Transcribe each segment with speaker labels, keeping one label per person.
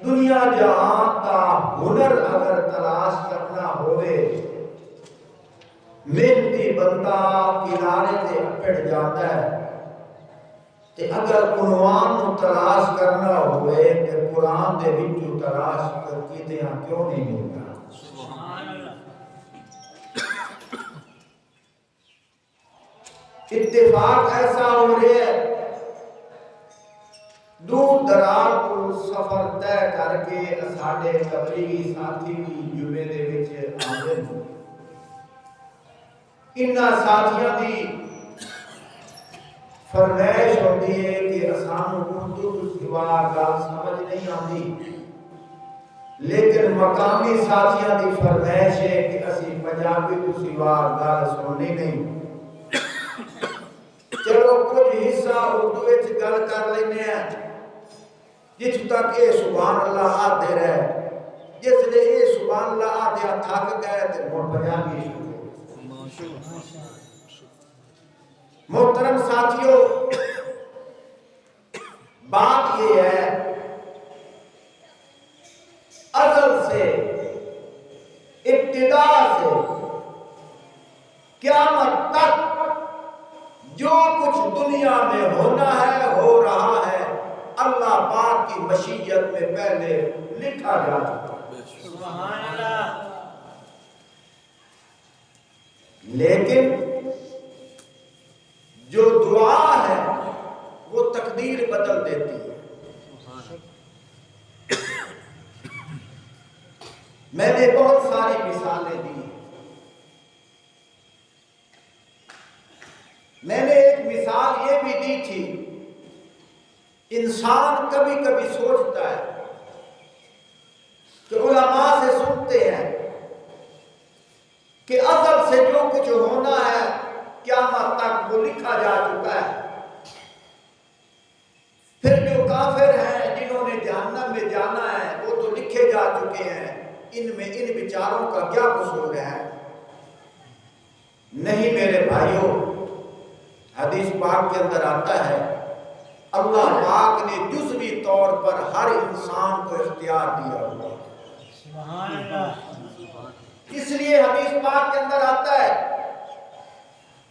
Speaker 1: دنیا جہاں کا ہنر اگر تلاش کرنا ہوئے محنتی بندہ کنارے تے اپڑ جاتا ہے تے اگر عنوان نو تلاش کرنا ہوئے تے قرآن دے وچوں تلاش کر کے کیوں نہیں ملتا؟ سبحان اللہ۔ اتفاق ایسا ہو رہا ہے دور دراز کو سفر طے کر کے ساڈے تبلیغی ساتھی بھی جمعے دے وچ آندے ہیں۔ انہاں ساتھیاں دی فرمائش ہوتی ہے کہ اسانو اردو تو سوا گل سمجھ نہیں آتی، لیکن مقامی ساتھیاں دی فرمائش ہے کہ اسی پنجابی تو سوا گل سننی نہیں۔ چلو کچھ حصہ اردو وچ گل کر لینے ہیں جس تک یہ سبحان اللہ آتے رہے، جس لئے یہ سبحان اللہ آتے تھک گئے تو مڑ پنجابی شروع۔ محترم ساتھیوں، بات یہ ہے ازل سے ابتدا سے قیامت تک جو کچھ دنیا میں ہونا ہے ہو رہا ہے اللہ پاک کی مشیت میں پہلے لکھا جا چکا ہے۔ سبحان اللہ۔ لیکن جو دعا ہے وہ تقدیر بدل دیتی ہے۔ میں نے بہت ساری مثالیں دی۔ میں نے ایک مثال یہ بھی دی تھی، انسان کبھی کبھی سوچتا ہے کہ علماء سے سنتے ہیں کہ ازل سے جو کچھ ہونا ہے قیامت تک وہ لکھا جا چکا ہے، پھر جو کافر ہیں جنہوں نے جہنم میں جانا ہے وہ تو لکھے جا چکے ہیں، ان میں ان بیچاروں کا کیا قصور ہے؟ نہیں میرے بھائیوں، حدیث پاک کے اندر آتا ہے اللہ پاک نے جزوی طور پر ہر انسان کو اختیار دیا ہوا ہے۔ سبحان اللہ۔ اس لیے حدیث پاک کے اندر آتا ہے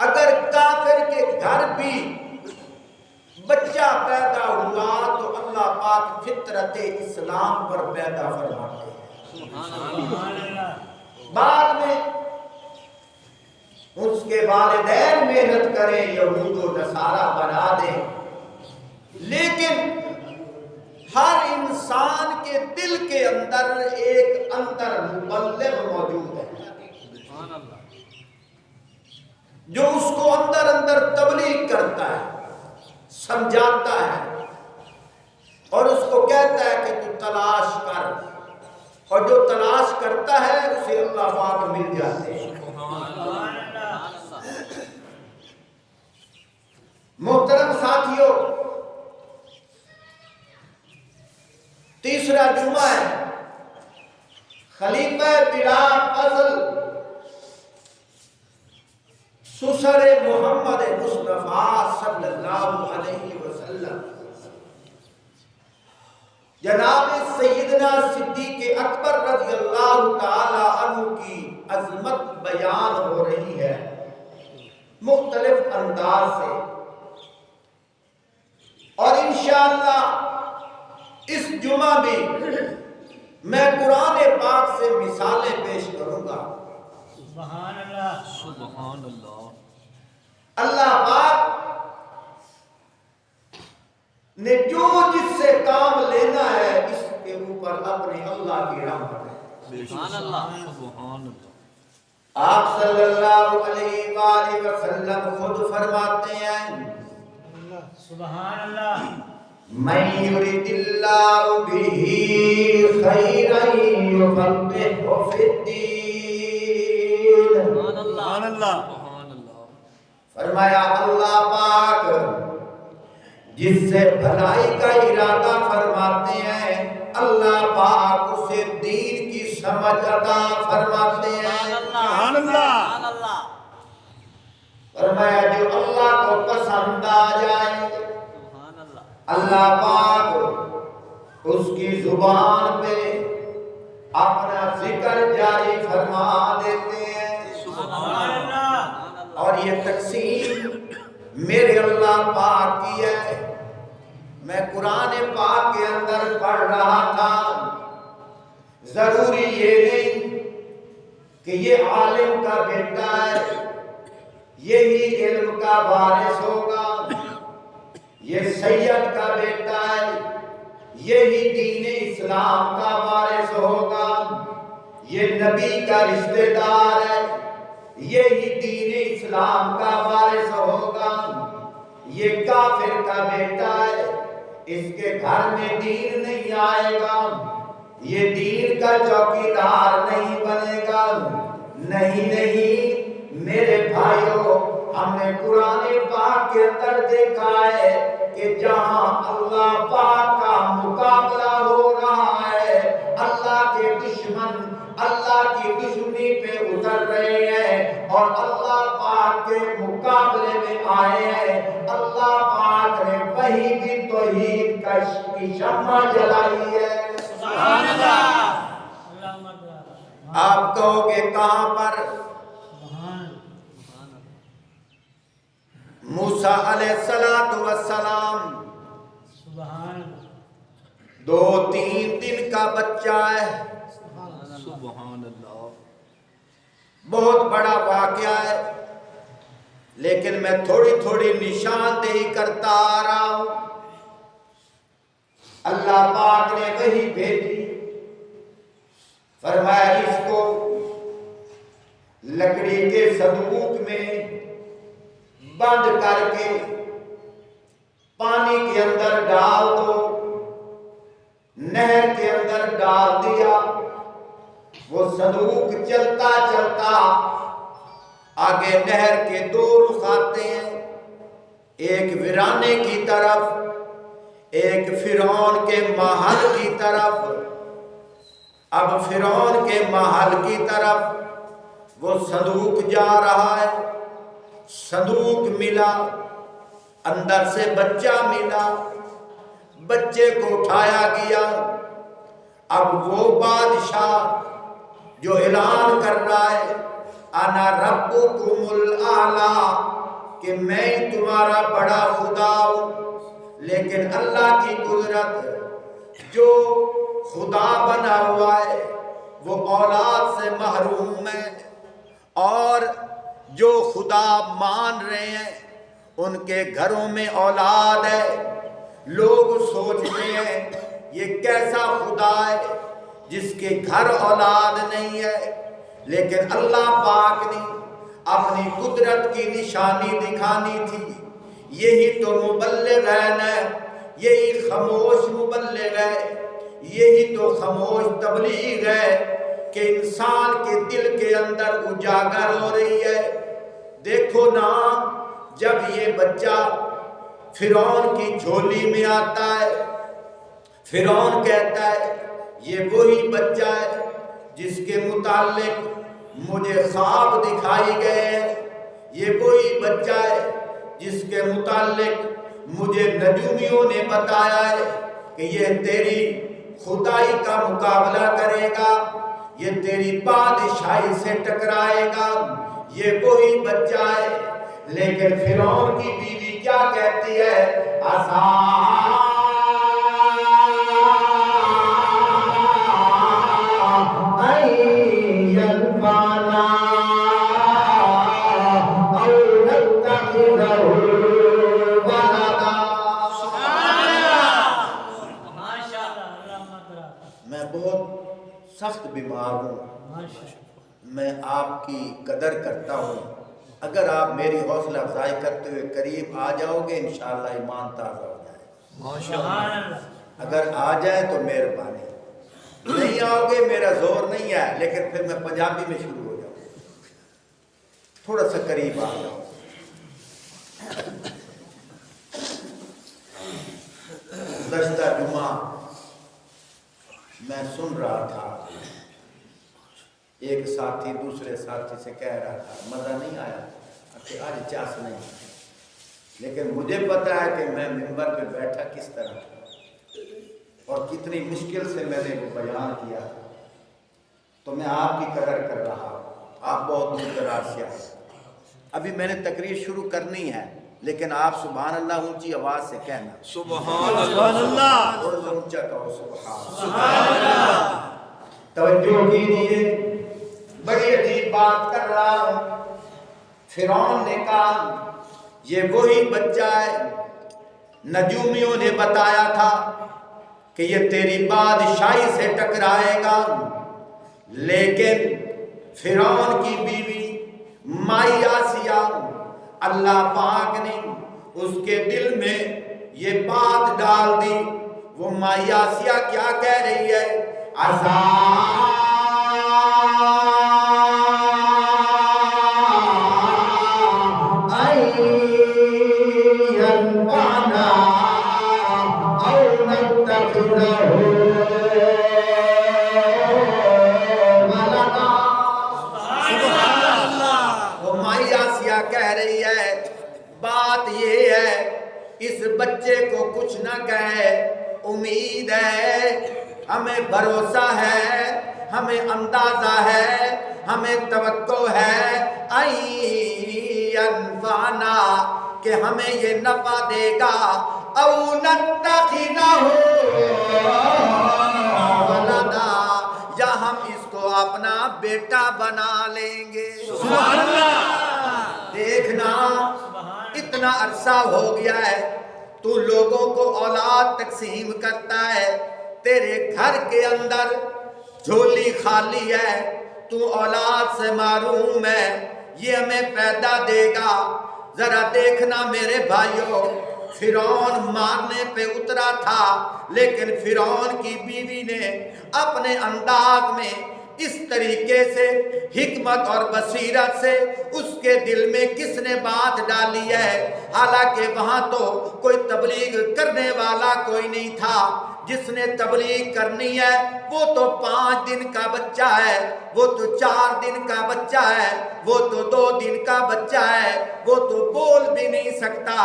Speaker 1: اگر کافر کے گھر بھی بچہ پیدا ہوا تو اللہ پاک فطرت اسلام پر پیدا فرماتے ہیں۔ سبحان اللہ۔ بعد میں اس کے والدین محنت کریں یہود و نصارہ بنا دیں، لیکن ہر انسان کے دل کے اندر ایک اندر مبلغ موجود ہے جو اس کو اندر اندر تبلیغ کرتا ہے، سمجھاتا ہے اور اس کو کہتا ہے کہ تو تلاش کر، اور جو تلاش کرتا ہے اسے اللہ پاک مل جاتے ہیں۔ محترم ساتھیوں، تیسرا جمعہ ہے خلیفہ بلا فضل سسر محمد مصطفیٰ صلی اللہ علیہ وسلم جناب سیدنا صدیق اکبر رضی اللہ تعالی عنہ کی عظمت بیان ہو رہی ہے مختلف انداز سے، اور انشاءاللہ اس جمعہ بھی میں قرآن پاک سے مثالیں پیش کروں گا۔ سبحان اللہ۔ سبحان اللہ۔ اللہ پاک نے جو جس سے کام لینا ہے اس کے اوپر اپنے اللہ کی رحمت ہے۔ سبحان اللہ۔ سبحان اللہ۔ آپ صلی اللہ علیہ وآلہ وسلم خود فرماتے ہیں سبحان اللہ، من یرید اللہ بہ خیرا یفقہہ فی الدین۔ سبحان اللہ۔ فرمایا اللہ پاک جس سے بھلائی کا ارادہ فرماتے ہیں اللہ پاک اسے دین کی سمجھ عطا فرماتے ہیں۔ سبحان اللہ۔ فرمایا جو اللہ کو پسند آ جائے اللہ پاک اس کی زبان پہ اپنا ذکر جاری فرما دیتے ہیں.
Speaker 2: سبحان اللہ.
Speaker 1: اور یہ تقسیم میرے اللہ پاک کی ہے. میں قرآن پاک کے اندر پڑھ رہا تھا. ضروری یہ نہیں کہ یہ عالم کا بیٹا ہے یہی علم کا وارث ہوگا، یہ سید کا بیٹا ہے یہی دین اسلام کا وارث ہوگا، یہ نبی کا رشتہ دار ہے یہی دین اسلام کا وارث ہوگا، یہ کافر کا بیٹا ہے اس کے گھر میں دین نہیں آئے گا، یہ دین کا چوکیدار نہیں بنے گا. نہیں میرے بھائیوں، ہم نے قرآن پاک کے اندر دیکھا ہے کہ جہاں اللہ پاک کا مقابلہ ہو رہا ہے، اللہ کے دشمن اللہ کی دشمنی پہ اتر رہے ہیں اور اللہ پاک کے مقابلے میں آئے ہیں، اللہ پاک نے وہی بھی توحید کی شمع جلائی ہے.
Speaker 2: سبحان اللہ.
Speaker 1: آپ کہو گے کہاں پر؟ موسیٰ علیہ السلام 2-3 دن کا بچہ ہے.
Speaker 2: سبحان اللہ.
Speaker 1: بہت بڑا واقعہ ہے لیکن میں تھوڑی نشاندہی کرتا آ رہا ہوں. اللہ پاک نے وہی بھیجی، فرمایا اس کو لکڑی کے صندوق میں بند کر کے پانی کے اندر ڈال دو. نہر کے اندر ڈال دیا. وہ صندوق چلتا آگے نہر کے 2 رخ آتے ہیں، ایک ویرانے کی طرف ایک فرعون کے محل کی طرف. اب فرعون کے محل کی طرف وہ صندوق جا رہا ہے. صندوق ملا، اندر سے بچہ ملا، بچے کو اٹھایا گیا. اب وہ بادشاہ جو اعلان کر رہا ہے انا ربکم الاعلی کہ میں تمہارا بڑا خدا ہوں، لیکن اللہ کی قدرت جو خدا بنا ہوا ہے وہ اولاد سے محروم ہے، اور جو خدا مان رہے ہیں ان کے گھروں میں اولاد ہے. لوگ سوچتے ہیں یہ کیسا خدا ہے جس کے گھر اولاد نہیں ہے، لیکن اللہ پاک نے اپنی قدرت کی نشانی دکھانی تھی. یہی تو مبلغ ہے، یہی خاموش مبلغ ہے، یہی تو خاموش تبلیغ ہے کہ انسان کے دل کے اندر اجاگر ہو رہی ہے. دیکھو نا، جب یہ بچہ فرعون کی جھولی میں آتا ہے، فرعون کہتا ہے یہ وہی بچہ ہے جس کے متعلق مجھے خواب دکھائی گئے ہیں، یہ وہی بچہ ہے جس کے متعلق مجھے نجومیوں نے بتایا ہے کہ یہ تیری خدائی کا مقابلہ کرے گا، یہ تیری بادشاہی سے ٹکرائے گا، یہ وہی بچہ ہے. لیکن فرعون کی بیوی کیا کہتی ہے؟ میں بہت سخت بیمار ہوں، میں آپ کی قدر کرتا ہوں. اگر آپ میری حوصلہ افزائی کرتے ہوئے قریب آ جاؤ گے انشاءاللہ ایمان تازہ ہو جائے. اگر آ جائے تو مہربانی، نہیں آؤ گے میرا زور نہیں ہے، لیکن پھر میں پنجابی میں شروع ہو جاؤں. تھوڑا سا قریب آ جاؤ. گزشتہ جمعہ میں سن رہا تھا، ایک ساتھی دوسرے ساتھی سے کہہ رہا تھا مزہ نہیں آیا کہ آج چاس نہیں، لیکن مجھے پتا ہے کہ میں منبر پہ بیٹھا کس طرح. اور کتنی مشکل سے میں نے وہ بیان کیا، تو میں آپ کی قدر کر رہا ہوں، آپ بہت دور دراز سے آئے۔ ابھی میں نے تقریر شروع کرنی ہے، لیکن آپ سبحان اللہ اونچی آواز سے کہنا،
Speaker 2: سبحان اللہ،
Speaker 1: تھوڑا سا اونچا کہو سبحان اللہ۔ توجہ کیجیے، بڑی عجیب بات کر رہا ہوں۔ فرعون نے کہا یہ وہی بچہ ہے، نجومیوں نے بتایا تھا کہ یہ تیری بادشاہی سے ٹکرائے گا، لیکن فرعون کی بیوی مائی آسیہ، اللہ پاک نے اس کے دل میں یہ بات ڈال دی۔ وہ مائی آسیہ کیا کہہ رہی ہے؟ کہہ رہی ہے بات یہ ہے اس بچے کو کچھ نہ کہے، امید ہے، ہمیں بھروسہ ہے، ہمیں اندازہ ہے، ہمیں توقع ہے اینفعنا کہ ہمیں یہ نفع دے گا، او نتخذہ ولدا، یا ہم اس کو اپنا بیٹا بنا لیں گے۔ سبحان اللہ۔ دیکھنا اتنا عرصہ ہو گیا ہے تو لوگوں کو اولاد تقسیم کرتا ہے، تیرے گھر کے اندر جھولی خالی ہے، تو اولاد سے محروم ہے، یہ ہمیں پیدا دے گا۔ ذرا دیکھنا میرے بھائیوں، فرعون مارنے پہ اترا تھا، لیکن فرعون کی بیوی نے اپنے انداز میں اس طریقے سے حکمت اور بصیرت سے اس کے دل میں کس نے بات ڈالی ہے، حالانکہ وہاں تو کوئی تبلیغ کرنے والا کوئی نہیں تھا۔ جس نے تبلیغ کرنی ہے وہ تو 5 دن کا بچہ ہے، وہ تو 4 دن کا بچہ ہے، وہ تو 2 دن کا بچہ ہے، وہ تو بول بھی نہیں سکتا۔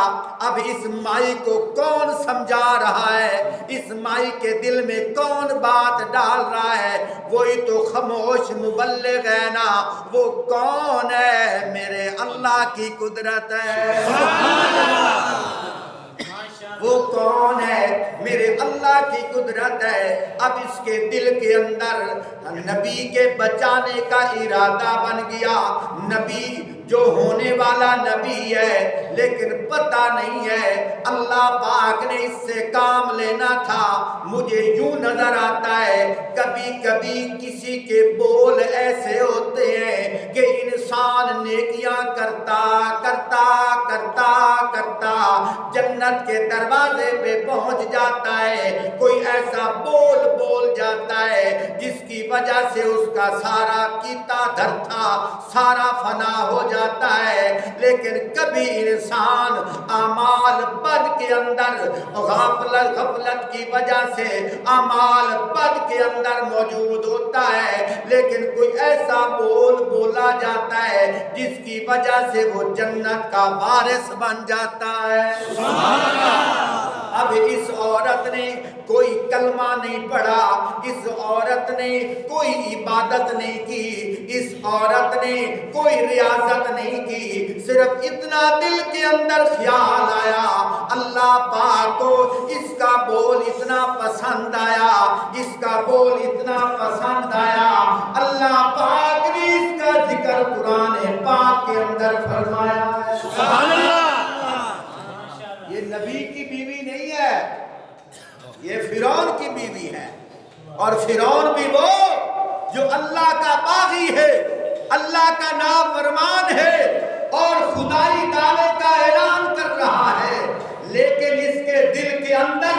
Speaker 1: اب اس مائی کو کون سمجھا رہا ہے، اس مائی کے دل میں کون بات ڈال رہا ہے؟ وہی تو خاموش مبلغ ہے نا، وہ کون ہے؟ میرے اللہ کی قدرت ہے۔ وہ کون ہے؟ میرے اللہ کی قدرت ہے۔ اب اس کے دل کے اندر نبی کے بچانے کا ارادہ بن گیا، نبی جو ہونے والا نبی ہے، لیکن پتہ نہیں ہے اللہ پاک نے اس سے کام لینا تھا۔ مجھے یوں نظر آتا ہے کبھی کبھی کسی کے بول ایسے ہوتے ہیں کہ انسان نیکیاں کرتا کرتا کرتا کرتا جنت کے دروازے پہ پہنچ جاتا ہے، کوئی ایسا بول بول جاتا ہے جس کی وجہ سے اس کا سارا کیتا دھرتا سارا فنا ہو جاتا ہے۔ لیکن کبھی انسان اعمال بد کے اندر غفلت کی وجہ سے اعمال بد کے اندر موجود ہوتا ہے، لیکن کوئی ایسا بول بولا جاتا ہے جس کی وجہ سے وہ جنت کا وارث بن جاتا ہے۔ سبحان اللہ۔ اب اس عورت نے کوئی کلمہ نہیں پڑھا، اس عورت نے کوئی عبادت نہیں کی، اس عورت نے کوئی ریاضت نہیں کی، صرف اتنا دل کے اندر خیال آیا، اللہ پاک کو اس کا بول اتنا پسند آیا، اس کا بول اتنا پسند آیا، اللہ پاک نے اس کا ذکر قرآن پاک کے اندر فرمایا ہے۔ سبحان اللہ۔ یہ نبی کی بیوی نہیں ہے، یہ فرعون کی بیوی ہے، اور فرعون بھی وہ جو اللہ کا باغی ہے، اللہ کا نافرمان ہے اور خدائی دعوے کا اعلان کر رہا ہے، لیکن اس کے دل کے اندر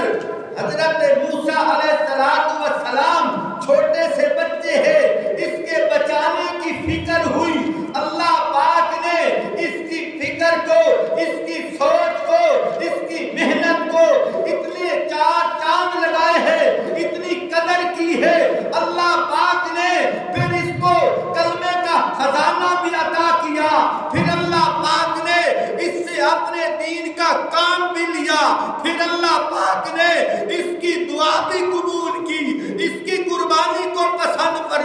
Speaker 1: حضرت موسیٰ علیہ السلام چھوٹے سے بچے ہیں، اس کے بچانے کی فکر ہوئی، اللہ پاک نے اس کی فکر کو، اس کی سوچ کو، اس کی محنت کو اتنے 4 چاند لگائے ہیں، اتنی قدر کی ہے، اللہ پاک نے پھر اس کو کلمے کا خزانہ بھی عطا کیا، پھر اللہ پاک نے اس سے اپنے دین کا کام بھی لیا، پھر اللہ پاک نے اس کی دعا بھی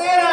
Speaker 1: 13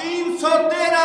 Speaker 1: 313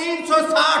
Speaker 1: 360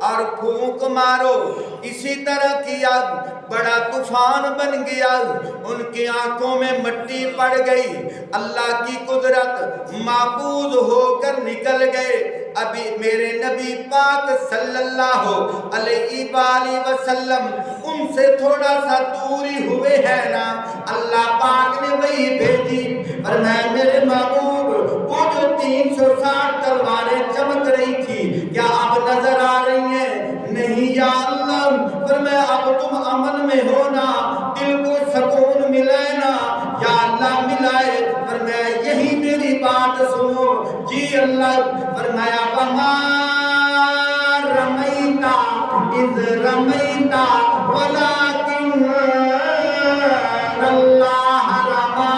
Speaker 1: اور پھونک مارو۔ اسی طرح کیا، بڑا طوفان بن گیا، ان کی آنکھوں میں مٹی پڑ گئی، اللہ کی قدرت معبود ہو کر نکل گئے۔ ابھی میرے نبی پاک صلی اللہ علیہ وآلہ وسلم ان سے تھوڑا سا دوری ہوئے ہیں نا، اللہ پاک نے وہی بھیجی، فرمایا میرے محبوب وہ جو 360 تلواریں چمک رہی تھی کیا اب نظر آ رہی ہیں؟ نہیں یا اللہ، فرمایا اب تم امن میں ہو نا، دل کو سکون ملے نا؟ یا اللہ ملائے۔ فرمایا یہی میری بات سنو۔ جی اللہ۔ فرمایا وما رمیتا اذ رمیتا ولکن اللہ رما۔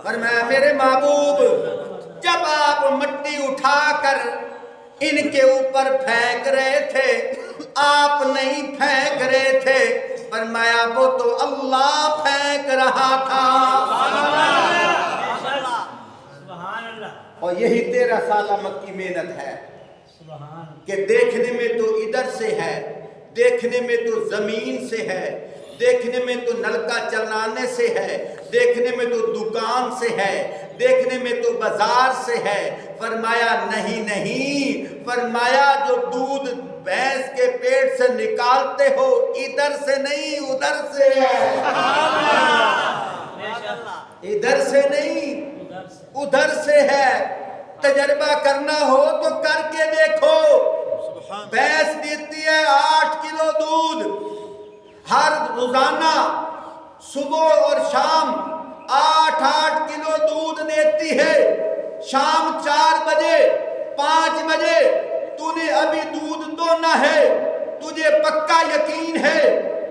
Speaker 1: فرمایا میرے محبوب جب آپ مٹی اٹھا کر ان کے اوپر پھینک رہے تھے، آپ نہیں پھینک رہے تھے، فرمایا وہ تو اللہ پھینک رہا تھا۔ اور یہی 13 سالہ مکی محنت ہے کہ دیکھنے میں تو ادھر سے ہے، دیکھنے میں تو زمین سے ہے، دیکھنے میں تو نلکا چلانے سے ہے، دیکھنے میں تو دکان سے ہے، دیکھنے میں تو بازار سے ہے۔ فرمایا نہیں نہیں، فرمایا جو دودھ بھینس کے پیٹ سے نکالتے ہو ادھر سے نہیں ادھر سے ہے، ادھر سے نہیں ادھر سے ہے۔ تجربہ کرنا ہو تو کر کے دیکھو۔ بھینس دیتی ہے 8 کلو دودھ ہر روزانہ، صبح اور شام 8 کلو دودھ دیتی ہے۔ شام 4 بجے 5 بجے تو نے ابھی دودھ دونا ہے، تجھے پکا یقین ہے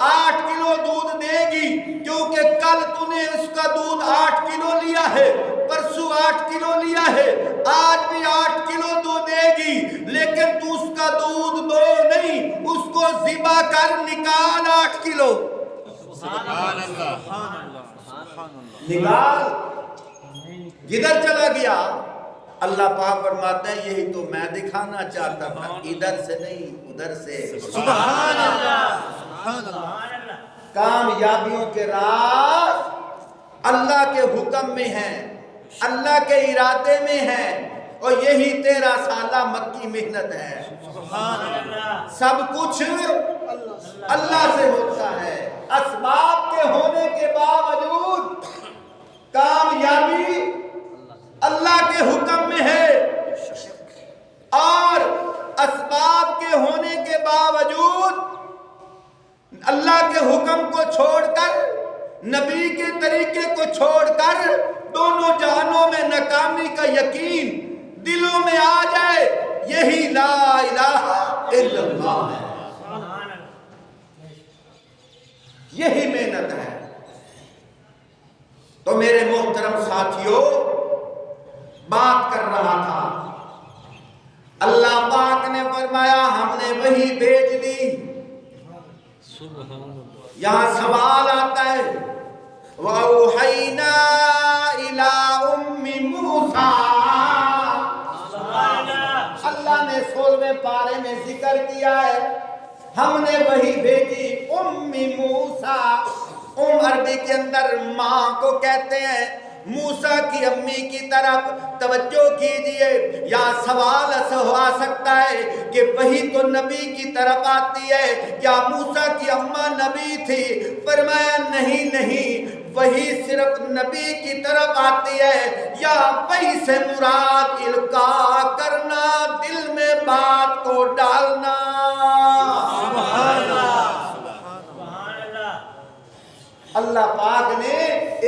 Speaker 1: 8 کلو دودھ دے گی، کیونکہ کل تو نے اس کا دودھ 8 کلو لیا ہے، پرسوں 8 کلو لیا ہے، آج بھی 8 کلو دودھ دے گی، لیکن تو اس کا دودھ دو نہیں، اس کو ذبح کر نکال 8 کلو نکال۔ جدھر چلا گیا اللہ پاک فرماتے ہیں یہی تو میں دکھانا چاہتا تھا، ادھر سے نہیں ادھر سے۔
Speaker 2: سبحان اللہ، سبحان اللہ۔
Speaker 1: کامیابیوں کے راز اللہ کے حکم میں ہیں، اللہ کے ارادے میں ہیں، اور یہی 13 سالہ مکی محنت ہے۔
Speaker 2: سبحان اللہ۔
Speaker 1: سب کچھ اللہ سے ہوتا ہے، اسباب کے ہونے کے باوجود کامیابی اللہ کے حکم میں ہے، اور اسباب کے ہونے کے باوجود اللہ کے حکم کو چھوڑ کر، نبی کے طریقے کو چھوڑ کر دونوں جہانوں میں ناکامی کا یقین دلوں میں آ جائے، یہی لا الہ الا اللہ ہے، یہی محنت ہے۔ تو میرے محترم ساتھیوں، بات کر رہا تھا، اللہ پاک نے فرمایا ہم نے وہی بھیج دی۔ یہاں سوال آتا ہے وَأَوْحَيْنَا إِلَىٰ أُمِّ مُوسَىٰ، اللہ نے 16ویں پارے میں ذکر کیا ہے ہم نے وہی بھیجی ام موسیٰ۔ عربی کے اندر ماں کو کہتے ہیں۔ موسیٰ کی امی کی طرف توجہ کیجئے، یا سوال ایسا ہو سکتا ہے کہ وہی تو نبی کی طرف آتی ہے، کیا موسیٰ کی اماں نبی تھی؟ فرمایا نہیں نہیں، وہی صرف نبی کی طرف آتی ہے، یا وہی سے مراد القاء کرنا، دل میں بات کو ڈالنا۔
Speaker 2: سبحان اللہ۔
Speaker 1: اللہ پاک نے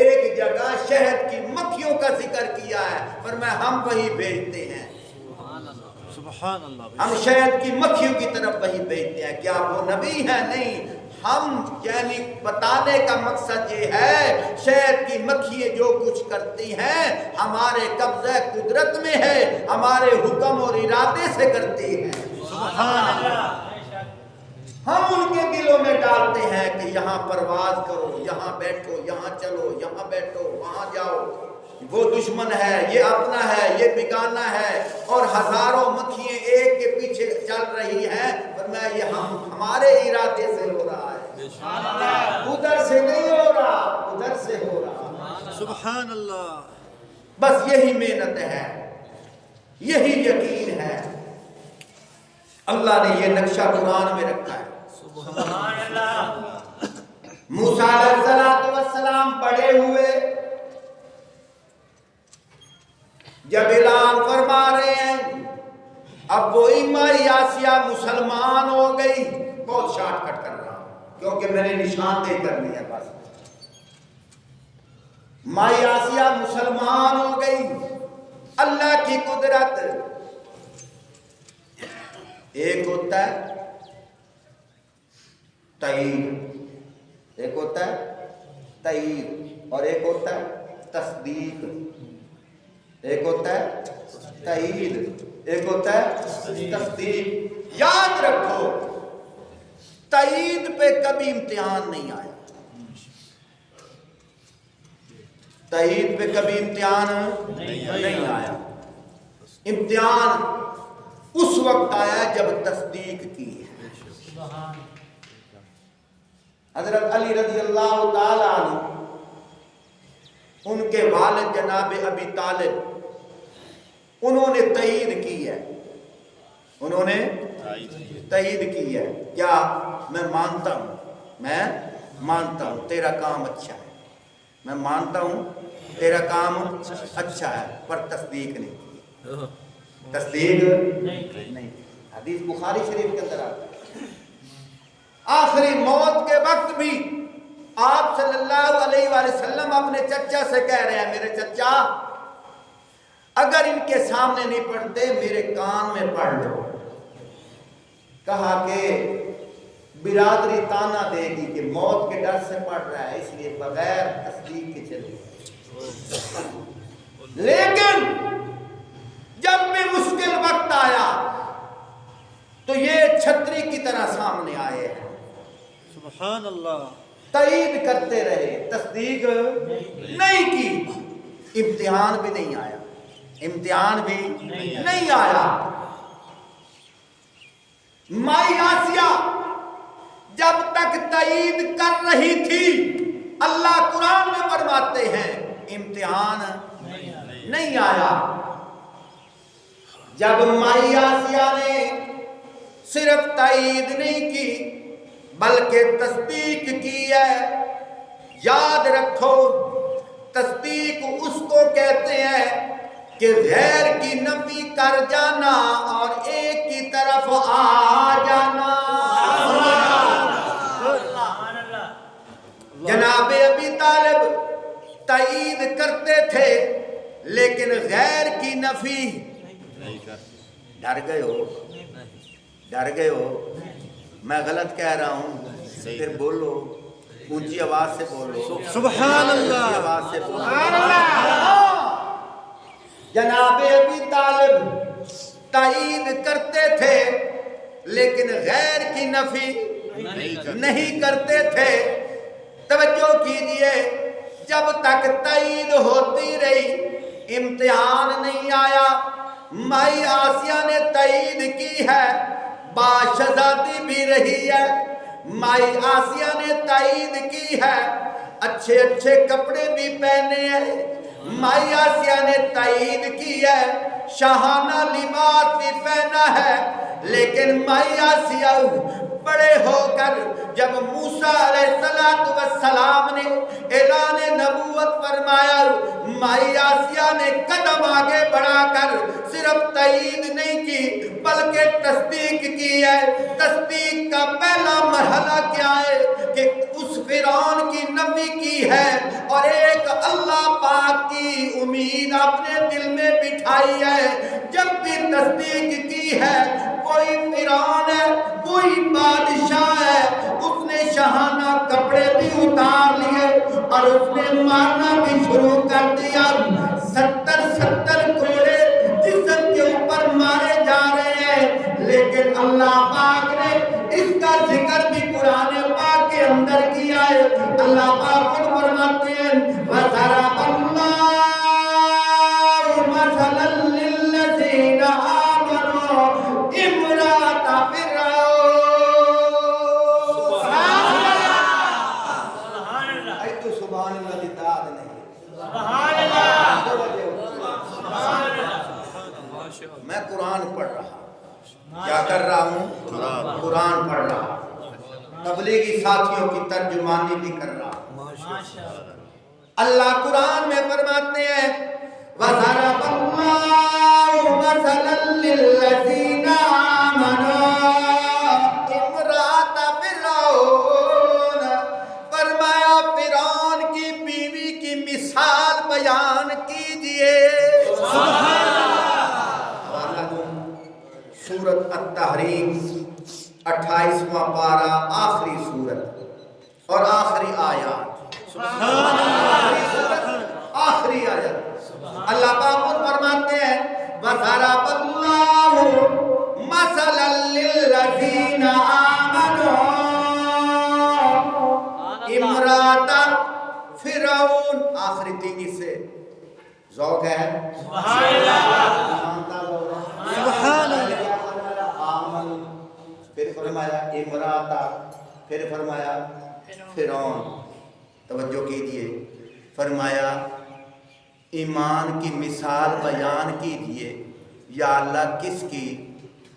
Speaker 1: ایک جگہ شہد کی مکھیوں کا ذکر کیا ہے، فرمایا ہم وہی بھیجتے ہیں،
Speaker 2: سبحان اللہ۔
Speaker 1: ہم شہد کی مکھیوں کی طرف وہی بھیجتے ہیں۔ کیا وہ نبی ہے؟ نہیں، ہم یعنی بتانے کا مقصد یہ ہے شہد کی مکھیاں جو کچھ کرتی ہیں ہمارے قبضہ قدرت میں ہے، ہمارے حکم اور ارادے سے کرتی ہیں۔
Speaker 2: سبحان اللہ۔
Speaker 1: ہم ان کے دلوں میں ڈالتے ہیں کہ یہاں پرواز کرو، یہاں بیٹھو، یہاں چلو، یہاں بیٹھو، وہاں جاؤ، وہ دشمن ہے، یہ اپنا ہے، یہ بیگانہ ہے، اور ہزاروں مکھیاں ایک کے پیچھے چل رہی ہیں، فرمایا یہ ہمارے ارادے سے ہو رہا ہے، ادھر سے نہیں ہو رہا، ادھر سے ہو رہا۔
Speaker 2: سبحان اللہ۔
Speaker 1: بس یہی محنت ہے، یہی یقین ہے۔ اللہ نے یہ نقشہ قرآن میں رکھا ہے۔
Speaker 2: سبحان اللہ۔
Speaker 1: موسیٰ علیہ السلام بڑے ہوئے، جب اعلان فرما رہے ہیں، اب وہی مائی آسیہ مسلمان ہو گئی، بہت شارٹ کٹ کر رہا ہوں کیونکہ میں نے نشان دے کر لیا بس۔ مائی آسیہ مسلمان ہو گئی، اللہ کی قدرت۔ ایک ہوتا ہے تائید، ایک ہوتا ہے تائید، اور ایک ہوتا ہے تصدیق۔ ایک ہوتا ہے تائید، ایک ہوتا ہے تصدیق۔ یاد رکھو، تائید پہ کبھی امتحان نہیں آیا، تائید پہ کبھی امتحان نہیں آیا۔ امتحان اس وقت آیا جب تصدیق کی ہے۔ حضرت علی رضی اللہ تعالیٰ عنہ، ان کے والد جناب ابی طالب، انہوں نے تائید کی ہے، انہوں نے تائید کی ہے۔ کیا؟ میں مانتا ہوں، میں مانتا ہوں تیرا کام اچھا ہے، میں مانتا ہوں تیرا کام اچھا ہے، پر تصدیق نہیں کی، تصدیق نہیں۔ حدیث بخاری شریف کے اندر آتا ہے، آخری موت کے وقت بھی آپ صلی اللہ علیہ وآلہ وسلم اپنے چچا سے کہہ رہے ہیں، میرے چچا اگر ان کے سامنے نہیں پڑھتے میرے کان میں پڑھ لو۔ کہا کہ برادری تانا دے گی کہ موت کے ڈر سے پڑھ رہا ہے، اس لیے بغیر تصدیق کے چلے۔ لیکن جب بھی مشکل وقت آیا تو یہ چھتری کی طرح سامنے آئے ہیں،
Speaker 2: سبحان اللہ۔
Speaker 1: تائید کرتے رہے، تصدیق نہیں کی۔ امتحان بھی نہیں آیا، امتحان بھی نہیں آیا۔ مائی آسیہ جب تک تائید کر رہی تھی، اللہ قرآن میں فرماتے ہیں امتحان نہیں آیا۔ جب مائی آسیہ نے صرف تائید نہیں کی بلکہ تصدیق کی ہے، یاد رکھو تصدیق اس کو کہتے ہیں کہ غیر کی نفی کر جانا اور ایک کی طرف آ جانا۔ جناب ابی طالب تائید کرتے تھے لیکن غیر کی نفی، ڈر گئے ہو، ڈر گئے ہو، میں غلط کہہ رہا ہوں پھر بولو، اونچی آواز سے بولو،
Speaker 2: سبحان اللہ،
Speaker 1: اونچی آواز سے بولو۔ جناب ابی طالب تائید کرتے تھے لیکن غیر کی نفی نہیں کرتے تھے۔ توجہ کیجئے، جب تک تائید ہوتی رہی امتحان نہیں آیا۔ مائی آسیہ نے تائید کی ہے، باشہزادی بھی رہی ہے، مائی آسیہ نے تائید کی ہے، اچھے اچھے کپڑے بھی پہنے ہیں، مائی آسیہ نے تائید کی ہے، شاہانہ لباس بھی پہنا ہے، لیکن مائی آسیہ بڑے ہو کر جب موسیٰ علیہ السلام نے اعلان نبوت فرمایا، مائی آسیہ نے قدم آگے بڑھا کر صرف تائید نہیں کی بلکہ تصدیق کی ہے۔ تصدیق کا پہلا مرحلہ کیا ہے کہ اس فرعون کی نفی کی ہے اور ایک اللہ پاک کی امید اپنے دل میں بٹھائی ہے۔ جب بھی تصدیق کی ہے، کوئی فرعون ہے، کوئی بادشاہ ہے، اس نے شاہانہ کپڑے بھی اتار لیے اور اس نے مارنا بھی شروع کر دیا۔ 70 کوڑے جسم کے اوپر مارے جا رہے ہیں، لیکن اللہ پاک نے اس کا ذکر بھی قرآن پاک کے اندر کیا ہے۔ اللہ پاک خود فرماتے ہیں وَضَرَبَ اللَّهُ قرآن پڑھ رہا ہوں۔ کیا کر رہا ہوں؟ قرآن پڑھ رہا ہوں۔ تبلیغی ساتھیوں کی ترجمانی بھی کر رہا ہوں۔ اللہ قرآن میں فرماتے ہیں وَضَرَبَ اللَّهُ مَثَلًا لِّلَّذِينَ آمَنُوا امرأۃ فرعون، فرمایا فرعون کی بیوی کی مثال بیان کیجئے۔ سورۃ التحریم 28واں پارہ آخری سورت اور آخری آیات، آخری آیت اللہ پاک فرماتے ہیں وَضَرَبَ اللَّهُ مَثَلًا لِّلَّذِينَ آمَنُوا امرأۃ فرعون، آخری تینی سے ذوق ہے سبحان اللہ، آمن، پھر فرمایا امرأۃ، پھر فرمایا فرعون۔ توجہ کیجئے، فرمایا ایمان کی مثال بیان کیجئے، یا اللہ کس کی؟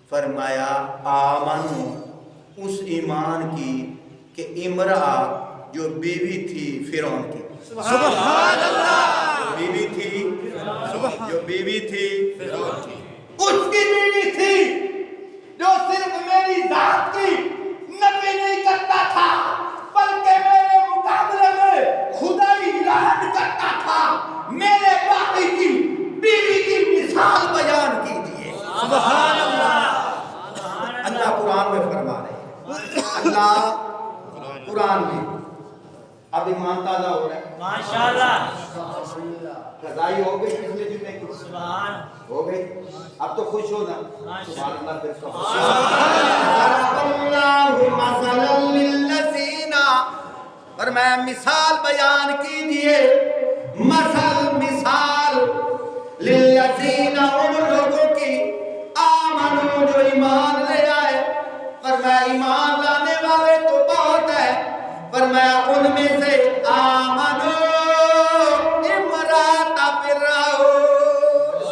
Speaker 1: فرمایا آمنو، اس ایمان کی کہ امرأہ جو بیوی تھی فرعون کی، سبحان اللہ، بیوی تھی، جو بیوی تھی فرعون کی، اس کی بیوی تھی جو صرف میری ذات کی نفی نہیں کرتا تھا بلکہ میرے مقابلے میں خدائی اعلان کرتا تھا۔ میرے باقی کی بیوی کی مثال بیان کیجئے، سبحان اللہ۔ اللہ قرآن میں فرما رہے ہیں، اللہ قرآن میں اب ایمان تازہ ہو رہا ہے ماشاءاللہ، قضائی ہو گئی پچھلے جمعے کی، سبحان ہو گئی، اب تو خوش ہو نا، سبحان اللہ، پھر تو اللہ مثلا للذین، فرمایا مثال بیان کیجئے، مثال للذین، ان لوگوں کی آمنو جو ایمان لے آئے، فرمایا ایمان لانے والے تو بہت ہے، فرمایا ان میں سے آمنو امرأۃ فرعون،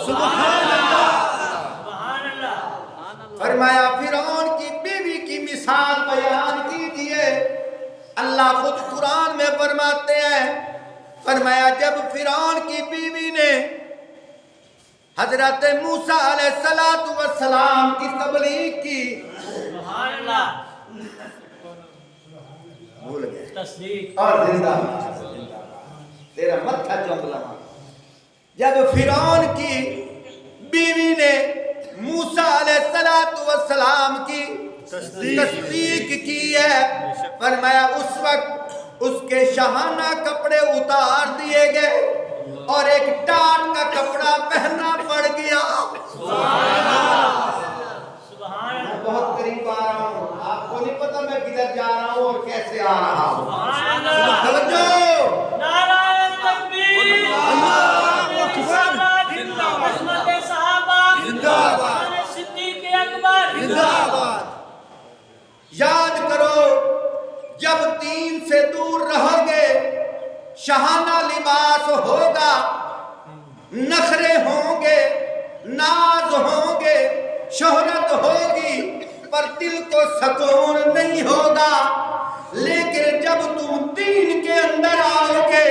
Speaker 1: سبحان اللہ، فرمایا فرعون کی بیوی کی مثال بیان کیجئے۔ اللہ خود قرآن میں فرماتے ہیں، فرمایا جب فرعون کی بیوی نے حضرت موسیٰ علیہ السلام کی تبلیغ کی، سبحان اللہ، بھول گئے تصدیق اور زندہ تیرا متھا چمبلا، جب فرعون کی بیوی نے موسیٰ علیہ السلام کی تصدیق کی ہے، فرمایا اس وقت اس کے شاہانہ کپڑے اتار دیے گئے اور ایک ٹاٹ کا کپڑا پہننا پڑ گیا۔ میں بہت قریب آ رہا ہوں، آپ کو نہیں پتا میں کدھر جا رہا ہوں اور کیسے آ رہا ہوں۔ توجہ،
Speaker 3: نعرہ تکبیر، اللہ اکبر، عظمت صحابہ زندہ باد، صدیق اکبر زندہ باد۔
Speaker 1: یاد کرو جب دین سے دور رہو گے شاہانہ لباس ہوگا، نخرے ہوں گے، ناز ہوں گے، شہرت ہوگی، پر دل کو سکون نہیں ہوگا۔ لیکن جب تم دین کے اندر آؤ گے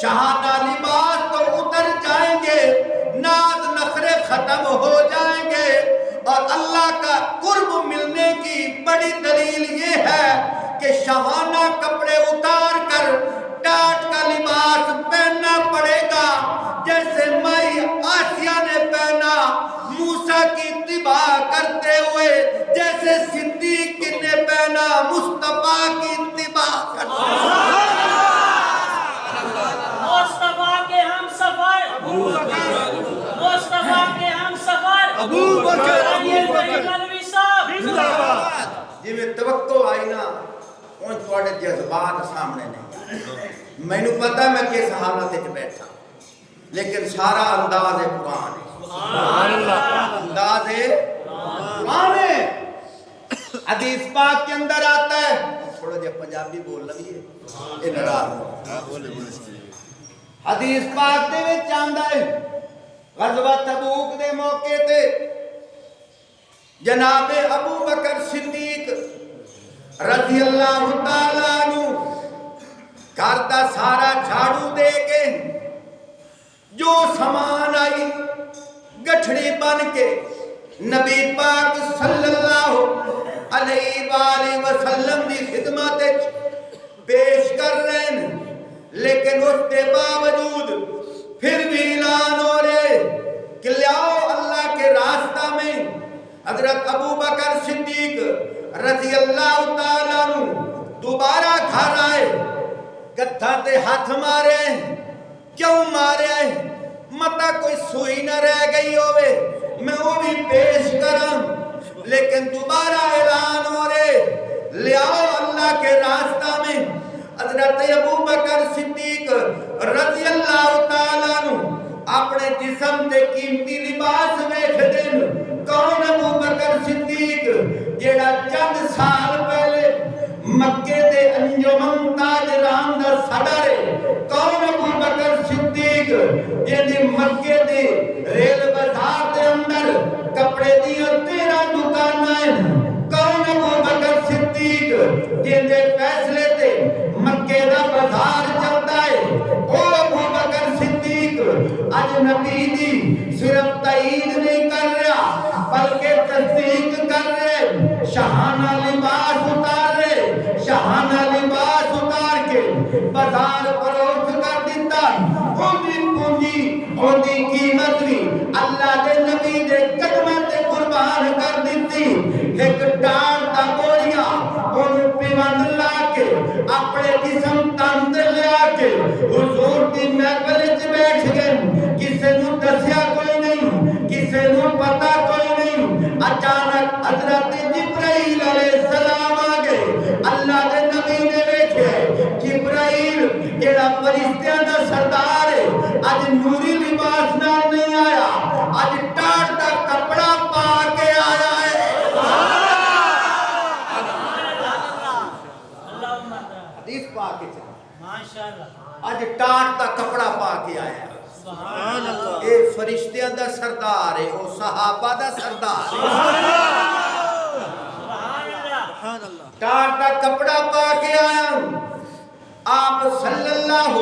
Speaker 1: شاہانہ لباس تو اتر جائیں گے، ناز نخرے ختم ہو جائیں گے، اور اللہ کا قرب ملنے کی بڑی دلیل یہ ہے کہ شاہانہ کپڑے اتار کر ٹاٹ کا لباس پہننا پڑے گا، جیسے مائی آسیہ نے پہنا موسیٰ کی اتباع کرتے ہوئے، جیسے صدیق نے پہنا مصطفیٰ کی اتباع کرتے ہوئے۔
Speaker 3: مصطفیٰ کے ہم سفر ابو بکر، مصطفیٰ کے ہم سفر ابو بکر، مولوی صاحب زندہ باد۔
Speaker 1: جی میں توقع آئی نا ان تھوڑے جذبات سامنے نہیں، میں نے پتا میں کس حالت میں بیٹھا، لیکن سارا انداز قرآن ہے، انداز قرآن ہے۔ حدیث پاک کے اندر آتا ہے، تھوڑا جا پنجابی بول لگیے یہ ناراض، حدیث پاک دے وچ آندا ہے غزوہ تبوک دے موقع تے جناب ابو بکر صدیق رضی اللہ تعالیٰ عنہ گھر دا سارا جھاڑو دے کے جو سامان آئی گٹھڑی بن کے نبی پاک صلی اللہ علیہ وآلہ وسلم دی خدمت پیش کر رہے ہیں، لیکن اس کے باوجود پھر بھی اعلان ہو رہے کہ لیاؤ اللہ کے راستہ میں۔ حضرت ابو بکر صدیق رضی اللہ تعالیٰ عنہ دوبارہ گھر آئے، گدھا تے ہاتھ مارے، کیوں مارے؟ متا کوئی سوئی نہ رہ گئی ہوئے میں وہ بھی پیش کروں، لیکن دوبارہ اعلان ہو رہے لیاؤ اللہ کے راستہ میں۔ حضرت ابو بکر صدیق رضی اللہ تعالیٰ عنہ اپنے جسم تے قیمتی لباس ویکھ دین۔ کون ابو بکر صدیق جیڑا چند سال پہلے مکے دے انجمن تاجران دا صدر ہے؟ کون ابو بکر صدیق جیڑی مکے دے ریل بازار دے اندر کپڑے دیاں 13 دکاناں ہیں؟ کون ابو بکر صدیق جیڑے فیصلے تے مکے دا بازار چلتا ہے؟ او ابو بکر صدیق اج نبی دی صرف تائید نہیں کر رہا بلکہ تصدیق کر رہے، شاہانہ لباس اتار رہے، شاہانہ لباس اتار کے بازار فروخت کر دیتا۔ اونی پونجی اونی قیمت بھی اللہ دے نبی دے قدموں تے قربان کر دیتی۔ ایک ڈار دا بوریا اونوں پیوند لا کے اپنے جسم تن تے لیا کے حضور دی محفل وچ بیٹھ گئے، کسے نوں دسیا کوئی نہیں، کسے نوں پتہ کوئی نہیں۔ اچانک حضرت جبرائیل علیہ السلام آ گئے، اللہ دے نبی نے ویکھے جبرائیل جیڑا فرشتیاں دا سردار ہے اج نوری لباس نال نہیں آیا، اج ٹاٹ دا کپڑا پا کے آیا ہے۔ حدیث پا کے چلا
Speaker 3: ماشاءاللہ،
Speaker 1: اج ٹاٹ دا کپڑا پا کے آیا ہے۔
Speaker 2: سبحان اللہ،
Speaker 1: اے فرشتیاں دا سردار ہے، او صحابہ دا سردار ہے۔
Speaker 2: سبحان اللہ،
Speaker 1: ٹاٹ دا کپڑا پا کے آیا ہوں۔ آپ صلی اللہ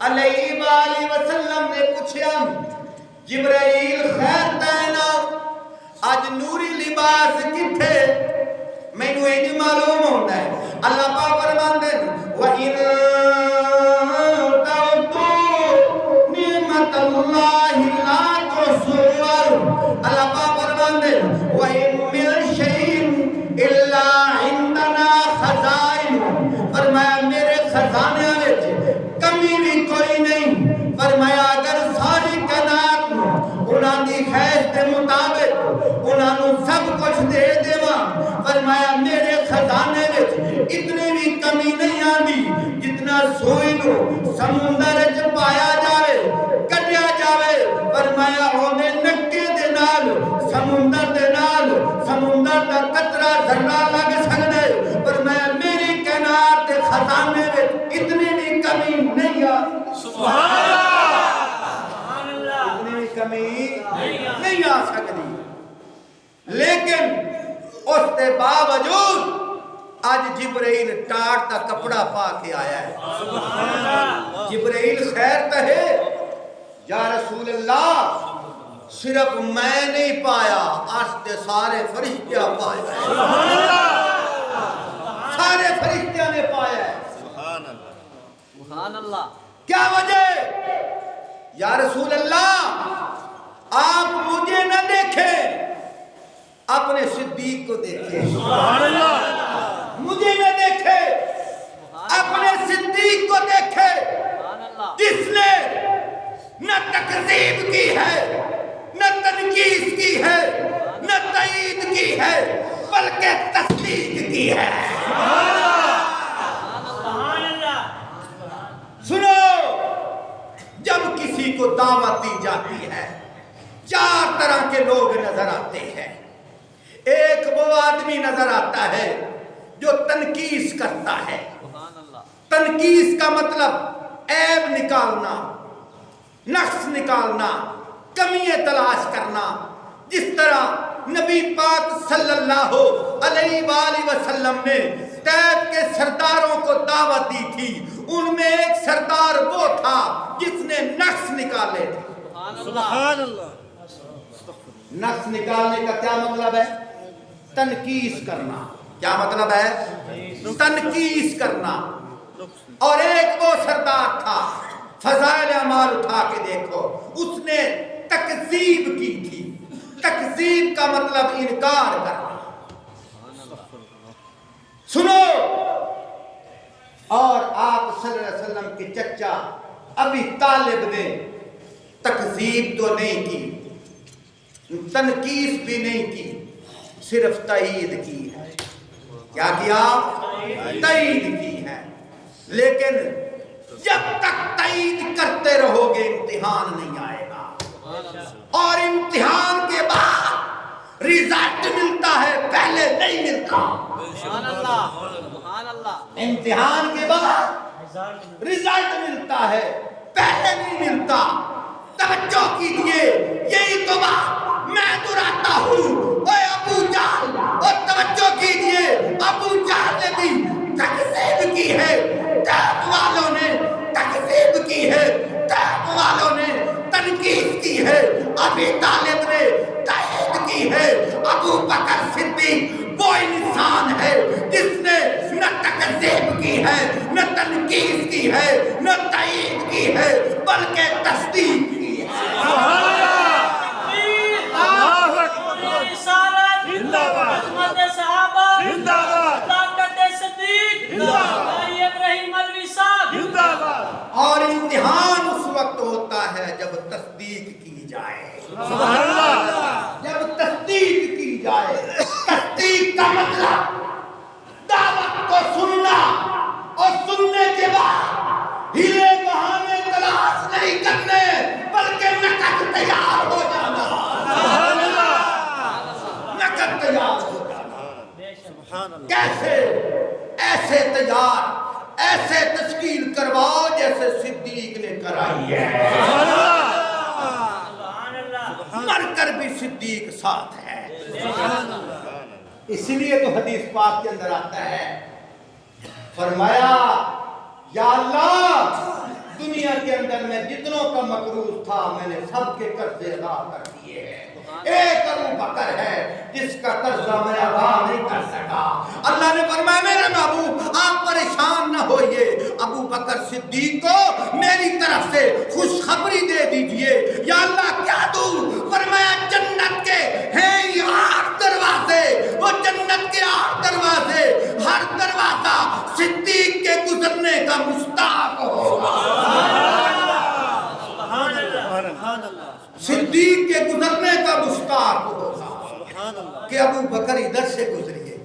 Speaker 1: علیہ وآلہ وسلم نے پوچھا جبرائیل خیر دینا آج نوری لباس کتھے؟ میں نو ایج معلوم ہوتا ہے اللہ پاک فرمان دے وَإِن تَعُدُّوا نِعْمَتَ اللَّهِ لَا تُحْصُوهَا۔ اللہ پاک فرمان دے وَإِن مِّن شَيْءٍ إِلَّا عِندَنَا خَزَائِنُهُ، فرمایا میرے خزانے وچ کمی بھی کوئی نہیں۔ فرمایا اگر ساری کائنات انہاں دی خواہش دے مطابق انہاں نوں سب کچھ دے دیواں، فرمایا میرے خزانے وچ اتنی بھی کمی نہیں آندی جتنا سوئی نوں سمندر وچ پایا جاوے، کڈیا جاوے۔ فرمایا اونے نکے دے نال سمندر دے نال سمندر دا قطرہ ذرہ لگ سکدے۔ فرمایا میری کائنات دے خزانے وچ اتنی بھی کمی نہیں آ
Speaker 2: سبحان اللہ،
Speaker 1: اتنی بھی کمی نہیں آ سکتی۔ لیکن اس کے باوجود آج جبرائیل ٹاٹ دا کپڑا پا کے آیا ہے۔ جبرائیل خیر کہے یا رسول اللہ صرف میں نہیں پایا، آستے سارے فرشتیاں پایا ہے، سارے فرشتیاں نے پایا ہے۔
Speaker 2: سبحان اللہ،
Speaker 1: کیا وجہ؟ یا رسول اللہ آپ مجھے نہ دیکھیں، اپنے صدیق کو دیکھیں۔
Speaker 2: سبحان اللہ،
Speaker 1: مجھے نہ دیکھے، اپنے صدیق کو دیکھے جس نے نہ تکذیب کی ہے، نہ تنقیص کی ہے، نہ تائید کی ہے، بلکہ تصدیق کی ہے۔ سنو، جب کسی کو دعوت دی جاتی ہے 4 طرح کے لوگ نظر آتے ہیں۔ ایک وہ آدمی نظر آتا ہے جو تنقیص کرتا ہے۔ تنقیص کا مطلب عیب نکالنا، نقص نکالنا، کمیاں تلاش کرنا۔ جس طرح نبی پاک صلی اللہ علیہ وآلہ وسلم نے طیب کے سرداروں کو دعوت دی تھی، ان میں ایک سردار وہ تھا جس نے نقص نکالے تھے۔
Speaker 2: سبحان اللہ۔
Speaker 1: نقص نکالنے کا کیا مطلب ہے؟ تنقیص کرنا۔ کیا مطلب ہے؟ تنقیص کرنا۔ اور ایک وہ سردار تھا، فضائل اعمال اٹھا کے دیکھو، اس نے تکذیب کی تھی۔ تکذیب کا مطلب انکار کرنا۔ سنو، اور آپ صلی اللہ علیہ وسلم کے چچا ابی طالب نے تکذیب تو نہیں کی، تنقیص بھی نہیں کی، صرف تائید کی ہے۔ کیا کیا؟ تائید کی ہے۔ لیکن جب تک تائید کرتے رہو گے امتحان نہیں آئے گا، اور امتحان کے بعد رزلٹ ملتا ہے، پہلے نہیں ملتا۔
Speaker 2: سبحان اللہ، سبحان اللہ۔
Speaker 1: امتحان کے بعد رزلٹ ملتا ہے، پہلے نہیں ملتا۔ توجہ کیجئے، یہی تو بات میں دہراتا ہوں۔ اے ابو جہل، اور توجہ کیجئے، ابو جہل نے بھی تکذیب کی ہے، طیب والوں نے تکذیب کی ہے، طیب والوں نے تنقیص کی ہے، ابی طالب نے تائید کی ہے۔ ابو بکر صدیق وہ انسان ہے جس نے نہ تکذیب کی ہے، نہ تنقیص کی ہے، نہ تائید کی ہے، بلکہ تصدیق کی ہے۔ اور امتحان اس وقت ہوتا ہے جب تصدیق کی جائے۔
Speaker 2: سبحان اللہ۔
Speaker 1: جب تصدیق کی جائے۔ تصدیق کا مطلب دعوت کو سننا، اور سننے کے بعد ہیلے بہانے تلاش نہیں کرنے، بلکہ نقد تیار ہو جانا۔
Speaker 2: سبحان اللہ۔
Speaker 1: نقد تیار ہو جانا۔
Speaker 2: سبحان اللہ۔
Speaker 1: کیسے؟ ایسے تیار، ایسے تشکیل کرواؤ جیسے صدیق نے کرائی ہے۔
Speaker 2: سبحان اللہ۔
Speaker 1: مر کر بھی صدیق ساتھ ہے۔
Speaker 2: سبحان اللہ۔
Speaker 1: اس لیے تو حدیث پاک کے اندر آتا ہے، فرمایا یا اللہ، دنیا کے اندر میں جتنوں کا مقروض تھا میں نے سب کے قرضے ادا کر دیے ہیں، ایک ابو بکر ہے جس کا قرضہ میں ادا نہیں کر سکا۔ اللہ نے فرمایا میرے محبوب آپ پریشان نہ ہوئیے، ابو بکر صدیق کو میری طرف سے خوشخبری دے دیجئے۔ یا اللہ کیا دوں؟ فرمایا جنت کے ہیں 8 دروازے، وہ جنت کے 8 دروازے، ہر دروازہ صدیق کے گزرنے کا مشتاق ہو۔ صدیق کے گزرنے کا مشتاق ہوگا کہ ابو بکر ادھر سے گزریے،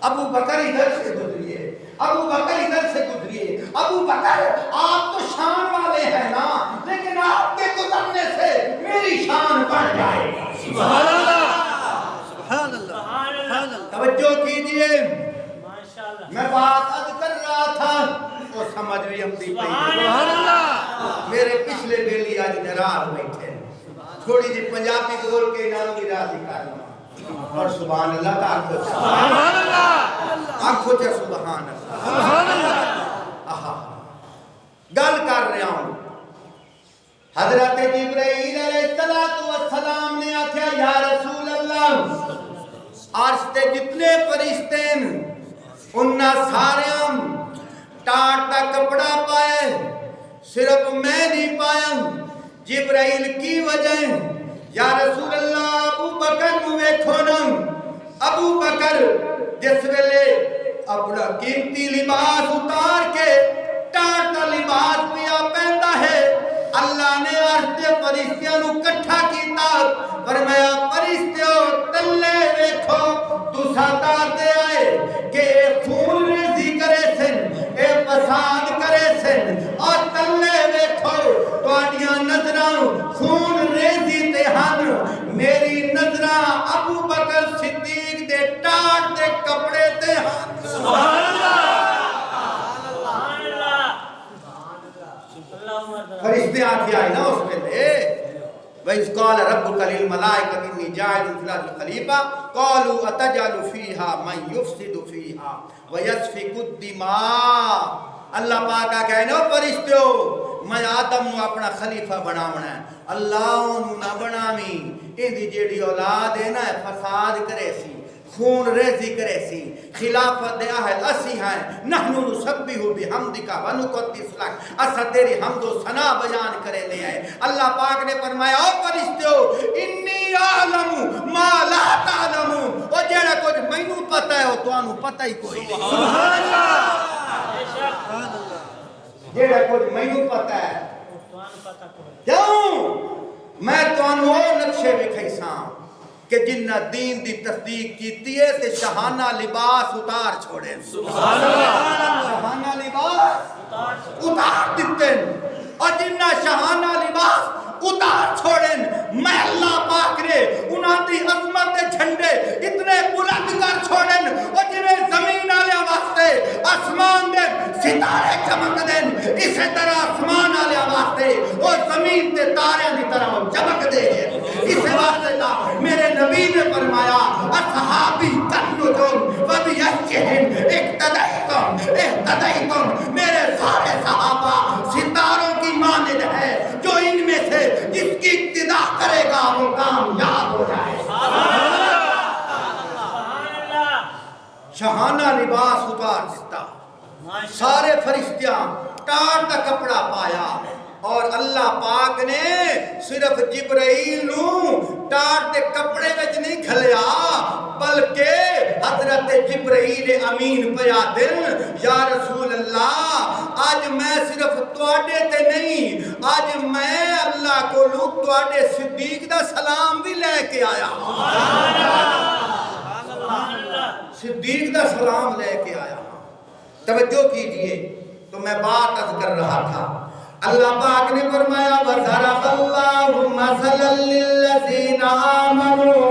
Speaker 1: ابو بکر ادھر سے گزریے، ابو بکر ادھر سے گزریے۔ ابو بکر آپ تو شان والے ہیں نا، لیکن آپ کے گزرنے سے میری شان بڑھ جائے گی۔
Speaker 2: سبحان اللہ۔ سبحان اللہ۔ سبحان اللہ۔
Speaker 1: توجہ کیجئے، میں بات عرض کر رہا تھا وہ سمجھ بھی ہم دی پئی۔
Speaker 2: سبحان اللہ۔
Speaker 1: میرے پچھلے بیلی آج ناراض بیٹھے، تھوڑی جی پنجابی بول کے انہوں کی راضی کرنا، اور سبحان اللہ کا آنکھو چاہ،
Speaker 2: سبحان اللہ۔
Speaker 1: آنکھو چاہ سبحان اللہ۔
Speaker 2: سبحان اللہ۔
Speaker 1: گل کر رہا ہوں، حضرت جبرائیل علیہ السلام نے آکھیا یا رسول اللہ، عرش تے جتنے فرشتے ہیں انہاں ساریاں ٹاٹ دا کپڑا پائے، صرف میں نہیں پایا۔ جبرائیل کی وجہ یا رسول اللہ ابو بکر نو ویکھو نا، ابو بکر جس ویلے اپنا قیمتی لباس اتار کے ٹاٹ دا لباس پیا پہندا ہے، اللہ نے عرش دے فرشتیاں نو کٹھا کیتا، فرمایا فرشتیو تلے ویکھو تساں دے آئے کہ خون ریزی کرے سن، اے فساد کرے سن، اور تلے ویکھو تواڈیاں نظراں خون ریزی تے ہن، میری نظراں ابو بکر صدیق دے ٹاٹ دے کپڑے تے ہن۔
Speaker 2: سبحان اللہ۔
Speaker 1: فرشتے آ کے آئے نا اس ویلے، وَإِذْ قَالَ رَبُّكَ لِلْمَلَائِكَةِ إِنِّي جَاعِلٌ فِي الْأَرْضِ خَلِيفَةً قَالُوا أَتَجْعَلُ فِيهَا مَن يُفْسِدُ فِيهَا وَيَسْفِكُ الدِّمَاءَ اللہ پاک کہے نا فرشتو میں آدم نو اپنا خلیفہ بناونا ہے اللہ انہوں نہ بناویں اندی جیڑی اولاد ہے نا فساد کرے سی خون ریزی کرے سی خلافت دے اہل اسی ہیں نحنو نسبح بحمدک ونقدس لک اسا تیری حمد و ثنا بیان کرے لے آئے اللہ پاک نے فرمایا او فرشتو انی اعلم ما لا تعلمون او جڑا کچھ مینوں پتہ ہے او تانوں پتہ ہی کوئی نہیں
Speaker 2: سبحان اللہ
Speaker 1: جڑا کچھ مینوں پتہ ہے کیوں میں تانوں او نقشے وکھائی ساں کہ جنہ دین دی تصدیق کیتی ہے تے شہانہ لباس اتار چھوڑے
Speaker 2: سبحان اللہ
Speaker 1: شہانہ لباس اتار دیتے اور جنہ شہانہ لباس اتار چھوڑیں میں اللہ پاک نے انہاں دی عظمت دے جھنڈے اتنے بلند کر چھوڑیں اور جنہیں زمین آلے واسطے آسمان دے ستارے چمک دیں اسی طرح آسمان آلے واسطے اور زمین دے تارے دی طرح چمک دے اس واسطے تا میرے نبی نے فرمایا اصحابی کنجم وبیشہم اقتدیتم میرے سارے صحابہ ستاروں کی مانند ہے جو ان میں سے جس کی اقتدا کرے گا وہ کامیاب ہو جائے شہانہ لباس اتار دیتا سارے فرشتیاں ٹار کا کپڑا پایا اور اللہ پاک نے صرف جبرائیل نو ٹار دے کپڑے وچ نہیں کھلیا بلکہ حضرت جبرائیل امین پیا دن یا رسول اللہ آج میں صرف تواڈے تے نہیں آج میں اللہ کو لوگ تواڈے صدیق دا سلام بھی لے کے آیا صدیق دا سلام لے کے آیا توجہ کیجئے تو میں بات عرض کر رہا تھا اللہ پاک نے فرمایا وَضَرَبَ اللَّهُ مَثَلًا لِلَّذِينَ آمَنُوا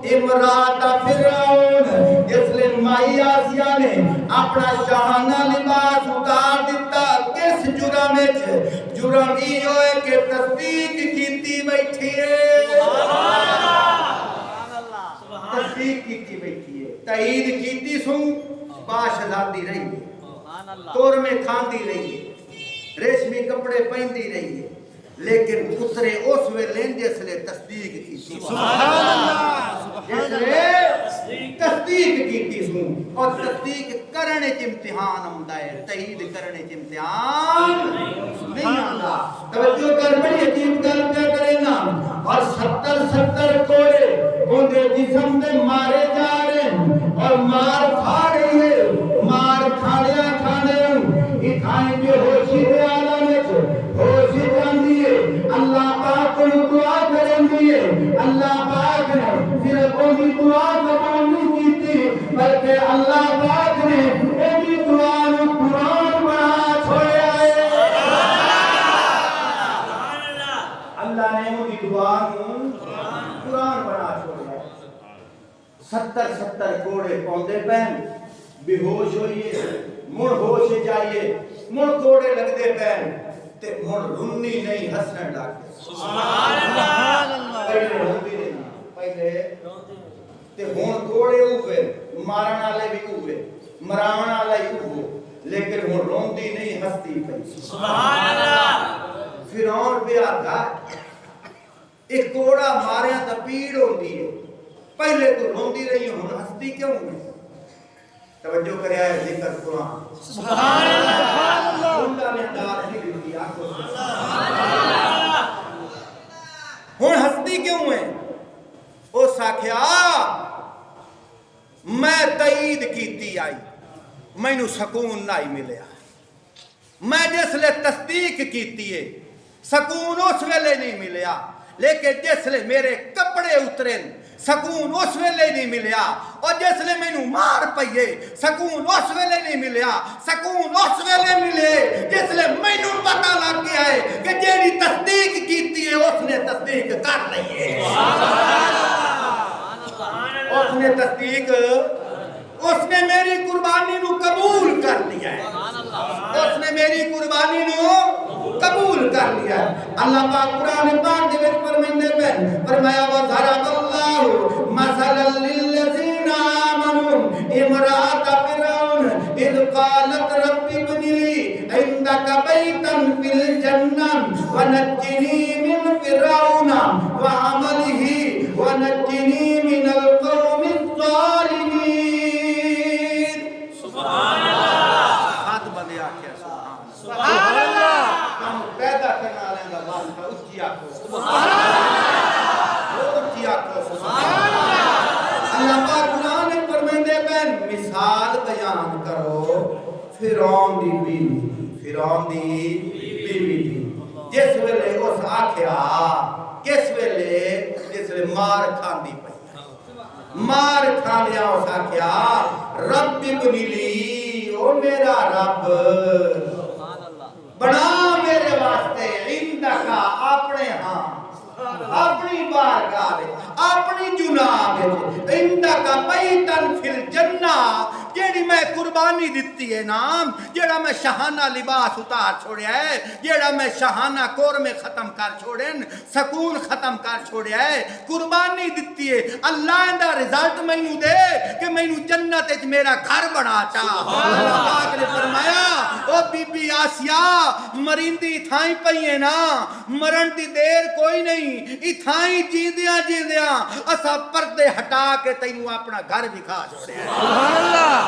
Speaker 1: امرأۃ فرعون اس لیے مائی آسیہ نے اپنا شاہانہ لباس اتار دیتا کس جرم وچ جرم یہ ہوئے کہ تصدیق کیتی بیٹھی ہے تصدیق کیتی بیٹھی ہے تائید کیتی سوں باشہزادی رہی ہے تور میں کھاندی رہی ہے ریشمی کپڑے پہندی رہی ہے لیکن اترے اس ویلے جس لے تصدیق کی
Speaker 2: سبحان اللہ
Speaker 1: جس لے تصدیق کی سوں اور تصدیق کرنے چ امتحان آندا ہے تائید کرنے چ امتحان نہیں آندا توجہ کر بڑی عجیب گل پہ کرے نا اور 70 کوڑے اندے جسم دے مارے جا رہے ہیں اور مار کھا رہی ہے مار کھاڑیا کھانے اتھائیں جو ہوشی دے عالم وچ ہوشی جاندی ہے اللہ پاک کو دعا کریں دیے اللہ پاک نے صرف اونی دعا قبول نہیں کیتی بلکہ اللہ پاک نے اونی دعا نو قرآن بنا چھوڑیا ہے اللہ نے اونی دعا نو قرآن بنا چھوڑیا ہے 70 کوڑے پوندے پہن بے ہوش ہوئیے مڑ ہوش جائیے مڑ کوڑے لگ دے پہن تے مڑ رنی نہیں ہسن لگ دے
Speaker 3: سبحان اللہ
Speaker 1: پہلے ہوندی نہیں پہلے تے ہون کوڑے ہوئے مارن والے بھی ہوئے مراون والے ہی ہوئے لیکن ہون روندی نہیں ہستی پئی
Speaker 3: سبحان اللہ
Speaker 1: فرعون پہ آتا ایک کوڑا ماریا تا پیڑ ہوندی ہے پہلے تو روندی رہی ہون ہستی کیوں ہے توجہ کرے آئے ذکر قرآن
Speaker 3: سبحان اللہ
Speaker 1: اللہ نے انداز نہیں دیتی آپ کو ہون ہستی کیوں ہے او ساکھیا میں تائید کیتی آئی میں نو سکون نہیں ملیا میں جس لے تصدیق کیتی ہے سکون اس ویلے نہیں ملیا لیکن جس لے میرے کپڑے اتریں سکون اس ویلے نہیں ملیا اور جس لے میں نو مار پئیے سکون اس ویلے نہیں ملیا سکون اس ویلے ملے جس لے میں نو پتہ لگ گیا ہے کہ جیڑی تصدیق کیتی ہے اس نے تصدیق کر لئی ہے اس نے تصدیق اس نے میری قربانی نو قبول کر لیا ہے اس نے میری قربانی نو قبول کر لیا اللہ پاک قرآن پاک دے وچ فرماندے پن فرمایا وَضَرَبَ اللَّهُ مَثَلًا لِلَّذِينَ آمَنُوا امرأة فرعون إذ قالت رب ابن لي عندك بيتا في الجنة ونجني من فرعون وعمله ونجني من القوم الظالمين
Speaker 3: سبحان اللہ
Speaker 1: ہاتھ بندے آکھیا
Speaker 3: سبحان اللہ
Speaker 1: کام پیدا کرنا والے دا واسطہ اچھی آکھو سبحان اللہ اچھی آکھو سبحان اللہ اللہ پاک قرآن میں فرماندے پن مثال بیان کرو فرعون دی بیوی دی جس ویلے اس آکھیا کس ویلے جس ویلے مار کھاندی پئی مار کھاندیا اس آکھیا رب ابن لی او میرا رب بنا میرے واسطے عندکا اپنے ہاں اپنی بارگاہ اپنی جناب عندکا بیتن فی الجنہ جیڑی میں قربانی دیتی ہے نام جیڑا میں شہانہ لباس اتار چھوڑیا ہے جیڑا میں شہانہ کور میں ختم کر چھوڑن سکون ختم کر چھوڑیا ہے قربانی دیتی ہے اللہ اندہ رزلٹ میں نو دے کہ میں نو جنت اچ میرا گھر بنا چاہ اللہ پاک نے فرمایا او بی بی آسیہ مرندی تھائیں پئیے نا مرن دی دیر کوئی نہیں اتھائیں جیندیاں اسا پردے ہٹا کے تینوں اپنا گھر دکھا چھوڑیا ہے سبحان اللہ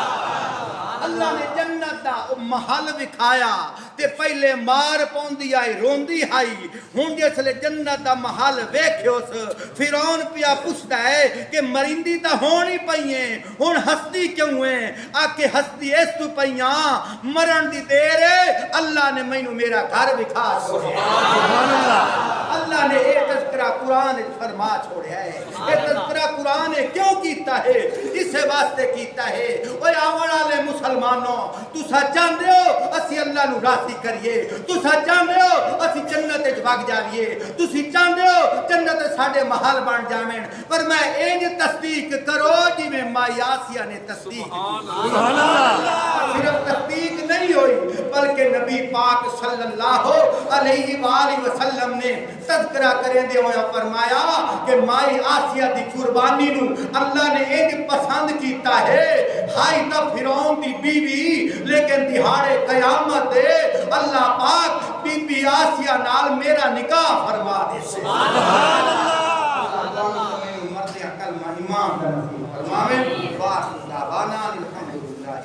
Speaker 1: اللہ نے جنت دا محل وکھایا تے پہلے مار پوندی آئی روندی آئی ہن جس لے جنت دا محل ویکھیوس فرعون پیا پوچھدا ہے کہ مرندی تا ہونی پئیے ہن ہستی کیوں ہے آکے ہستی اس تو پئیاں مرن دی دیر ہے اللہ نے مینوں میرا گھر وکھا چھوڑیا سبحان اللہ اللہ نے ایک تذکرہ قرآن فرما چھوڑیا ہے ایک تذکرہ قرآن کیوں کیتا ہے اسے واسطے کیتا ہے اوے آون والے مسلمانوں تسا چاہندے ہو اسی اللہ نو راضی کریے تسا چاہندے ہو اسی جنت وچ وگ جاویے تسی چاہندے ہو جنت ساڈے محل بن جاویں پر میں انج تصدیق کرو جویں مائی آسیہ نے تصدیق سبحان اللہ صرف تصدیق نہیں ہوئی بلکہ نبی پاک صلی اللہ علیہ وآلہ وسلم نے تذکرہ کریں دے ہویا فرمایا کہ مائی آسیہ دی قربانی نو اللہ نے ایک پسند کیتا ہے ہائی تا فرعون دی بیوی لیکن دہاڑے قیامت دے اللہ پاک بی بی آسیہ نال میرا نکاح فرما دے سبحان اللہ مردیاں کلمہ ایمان فرماویں واہ دعوانا الحمدللہ